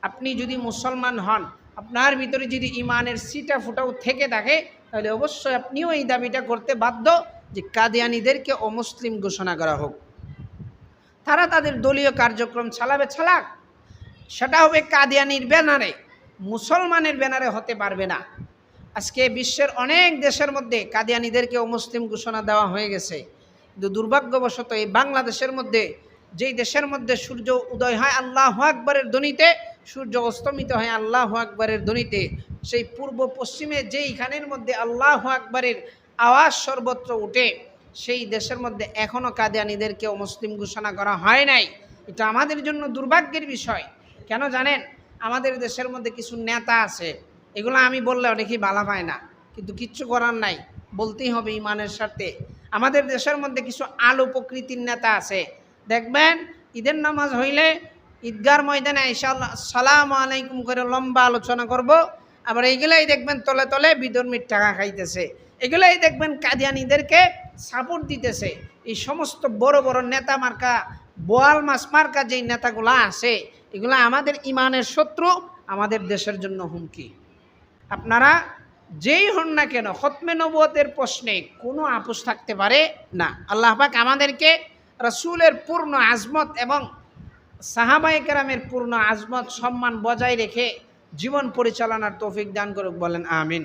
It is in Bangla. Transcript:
আপনি যদি মুসলমান হন, আপনার ভিতরে যদি ইমানের সিটা ফুটাও থেকে থাকে, তাহলে অবশ্যই আপনিও এই দাবিটা করতে বাধ্য যে কাদিয়ানীদেরকে অমুসলিম ঘোষণা করা হোক। তারা তাদের দলীয় কার্যক্রম চালাক, সেটা হবে কাদিয়ানির ব্যানারে, মুসলমানের ব্যানারে হতে পারবে না। আজকে বিশ্বের অনেক দেশের মধ্যে কাদিয়ানীদেরকে অমুসলিম ঘোষণা দেওয়া হয়ে গেছে, কিন্তু দুর্ভাগ্যবশত এই বাংলাদেশের মধ্যে, যেই দেশের মধ্যে সূর্য উদয় হয় আল্লাহু আকবরের ধ্বনিতে, সূর্য অস্তমিত হয় আল্লাহু আকবরের ধ্বনিতে, সেই পূর্ব পশ্চিমে যেইখানের মধ্যে আল্লাহু আকবরের আওয়াজ সর্বত্র উঠে, সেই দেশের মধ্যে এখনও কাদিয়ানীদেরকে অমুসলিম ঘোষণা করা হয় নাই। এটা আমাদের জন্য দুর্ভাগ্যের বিষয়। কেন জানেন? আমাদের দেশের মধ্যে কিছু নেতা আছে, এগুলো আমি বললে অনেকেই ভালো পায় না, কিন্তু কিচ্ছু করার নাই, বলতেই হবে ইমানের স্বার্থে। আমাদের দেশের মধ্যে কিছু আলো প্রকৃতির নেতা আছে, দেখবেন ঈদের নামাজ হইলে ঈদগার ময়দানে ইনশাআল্লাহ সালাম আলাইকুম করে লম্বা আলোচনা করব, আবার এইগুলাই দেখবেন তলে তলে বিধর্মীর টাকা খাইতেছে, এগুলাই দেখবেন কাদিয়ানীদেরকে সাপোর্ট দিতেছে। এই সমস্ত বড় বড় নেতা মার্কা, বোয়াল মাছ মার্কা যেই নেতাগুলা আছে, এগুলো আমাদের ইমানের শত্রু, আমাদের দেশের জন্য হুমকি। আপনারা যেই হন না কেন, খতমে নবুয়তের প্রশ্নে কোনো আপোষ থাকতে পারে না। আল্লাহ পাক আমাদেরকে রাসূলের পূর্ণ আজমত এবং সাহাবায়ে কেরামের পূর্ণ আজমত সম্মান বজায় রেখে জীবন পরিচালনার তৌফিক দান করুক, বলেন আমিন।